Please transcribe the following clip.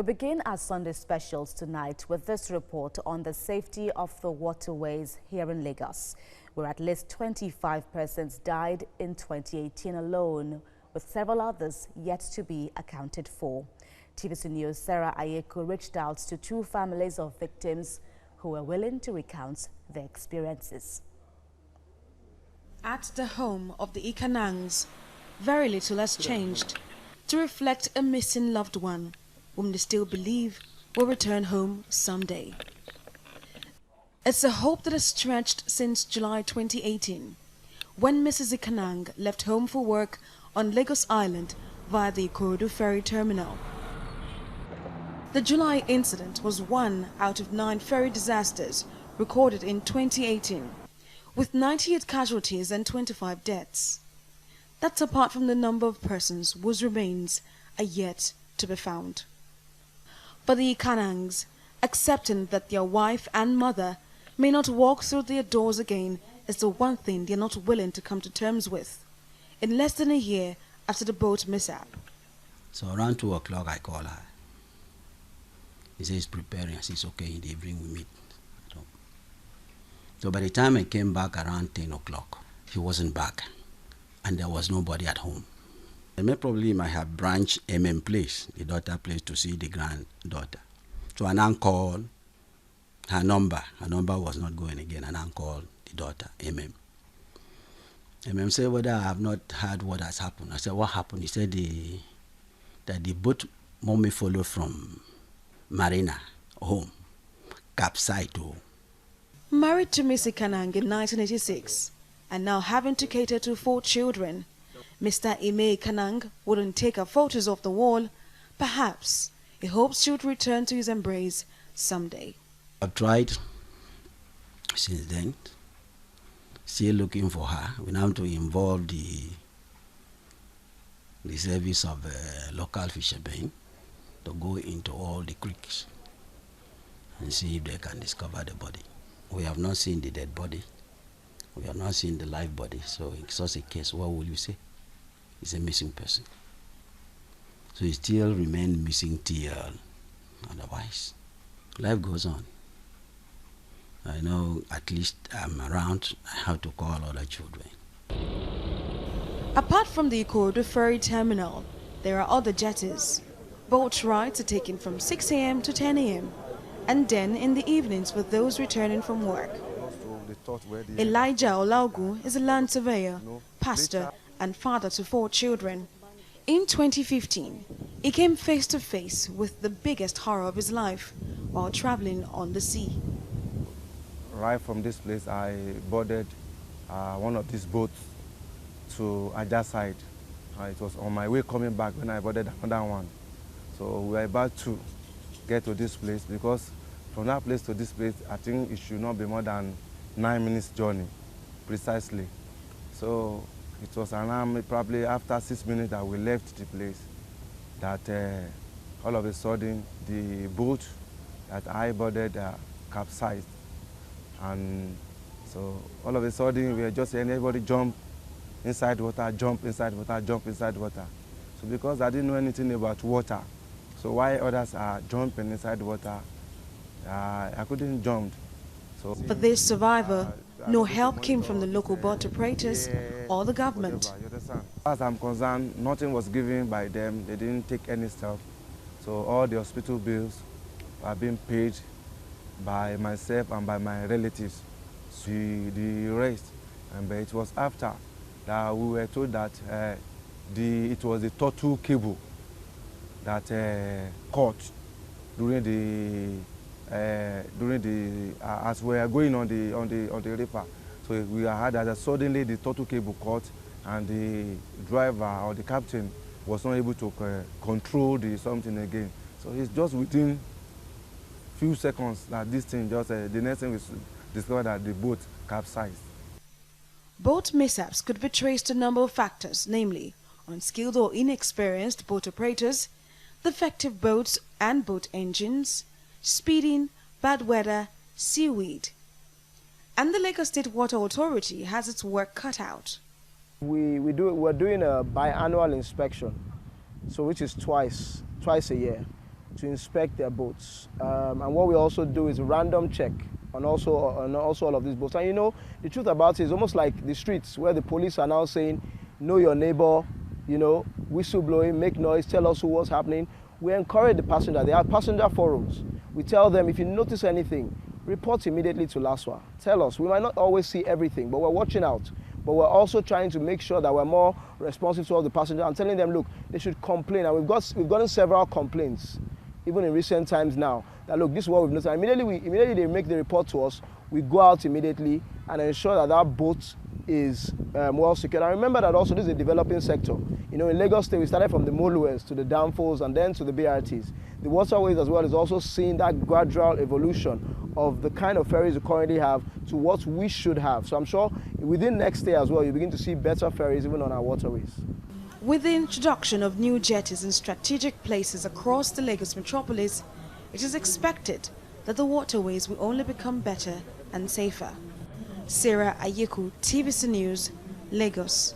We begin our Sunday specials tonight with this report on the safety of the waterways here in Lagos, where at least 25 persons died in 2018 alone, with several others yet to be accounted for. TVC News' Sarah Ayeko reached out to two families of victims who were willing to recount their experiences. At the home of the Ikanangs, very little has changed to reflect a missing loved one, whom they still believe will return home someday. It's a hope that has stretched since July 2018, when Mrs. Ikanang left home for work on Lagos Island via the Ikorodu ferry terminal. The July incident was one out of 9 ferry disasters recorded in 2018, with 98 casualties and 25 deaths. That's apart from the number of persons whose remains are yet to be found. But the Ikanangs, accepting that their wife and mother may not walk through their doors again, is the one thing they are not willing to come to terms with, in less than a year after the boat mishap. So around 2 o'clock I call her. He says he's preparing. I said, it's okay, in the evening we meet. So by the time I came back around 10 o'clock, he wasn't back, and there was nobody at home. I may probably might have branched place, the daughter place, to see the granddaughter. So I now called her number. Her number was not going again. I now called the daughter, said, whether I have not heard what has happened. I said, what happened? He said that the boat mommy followed from Marina home, capsized home. Married to Miss Ikanang in 1986, and now having to cater to 4 children, Mr. Ime Ikanang wouldn't take her photos off the wall. Perhaps he hopes she would return to his embrace someday. I've tried since then, still looking for her. We now have to involve the service of local fishermen to go into all the creeks and see if they can discover the body. We have not seen the dead body. We have not seen the live body. So in such a case, what will you say? It's a missing person. So he still remains missing till otherwise. Life goes on. I know at least I'm around. I have to call other children. Apart from the Ikorodu ferry terminal, there are other jetties. Boat rides are taken from 6 a.m. to 10 a.m. and then in the evenings for those returning from work. Elijah Olaugu is a land surveyor, pastor, and father to 4 children. In 2015, he came face to face with the biggest horror of his life while traveling on the sea. Right from this place, I boarded one of these boats to Aja side. It was on my way coming back when I boarded another one. So we were about to get to this place, because from that place to this place, I think it should not be more than 9 minutes journey, precisely. So it was around probably after 6 minutes that we left the place, that all of a sudden the boat that I boarded capsized. And so all of a sudden we were just hearing everybody jump inside water, jump inside water, jump inside water. So because I didn't know anything about water, so while others are jumping inside water, I couldn't jump. So for this survivor, no help came from the local boat operators or the government. As I'm concerned, nothing was given by them. They didn't take any stuff. So all the hospital bills are being paid by myself and by my relatives. The rest, but it was after that we were told that it was the turtle cable that caught during the as we are going on the river. So we heard that suddenly the turtle cable caught, and the driver or the captain was not able to control the something again. So it's just within few seconds that this thing just the next thing we discovered that the boat capsized. Boat mishaps could be traced to a number of factors, namely unskilled or inexperienced boat operators, defective boats and boat engines, speeding, bad weather, seaweed. And the Lagos State Water Authority has its work cut out. We're doing a biannual inspection, so which is twice a year. to inspect their boats. And what we also do is a random check on also all of these boats. And you know, the truth about it is almost like the streets where the police are now saying, know your neighbor, you know, whistleblowing, make noise, tell us what's happening. We encourage the passenger. They have passenger forums. We tell them, if you notice anything, report immediately to LASWA. Tell us. We might not always see everything, but we're watching out. But we're also trying to make sure that we're more responsive to all the passengers and telling them, look, they should complain. And we've gotten several complaints, even in recent times now, that look, this is what we've noticed. Immediately they make the report to us. We go out immediately and ensure that our boat is well secured. And remember that also this is a developing sector. You know, in Lagos State, we started from the Molues to the Danfos and then to the BRTs. The waterways as well is also seeing that gradual evolution of the kind of ferries we currently have to what we should have. So I'm sure within next year as well, you begin to see better ferries even on our waterways. With the introduction of new jetties in strategic places across the Lagos metropolis, it is expected that the waterways will only become better and safer. Sarah Ayeku, TVC News, Lagos.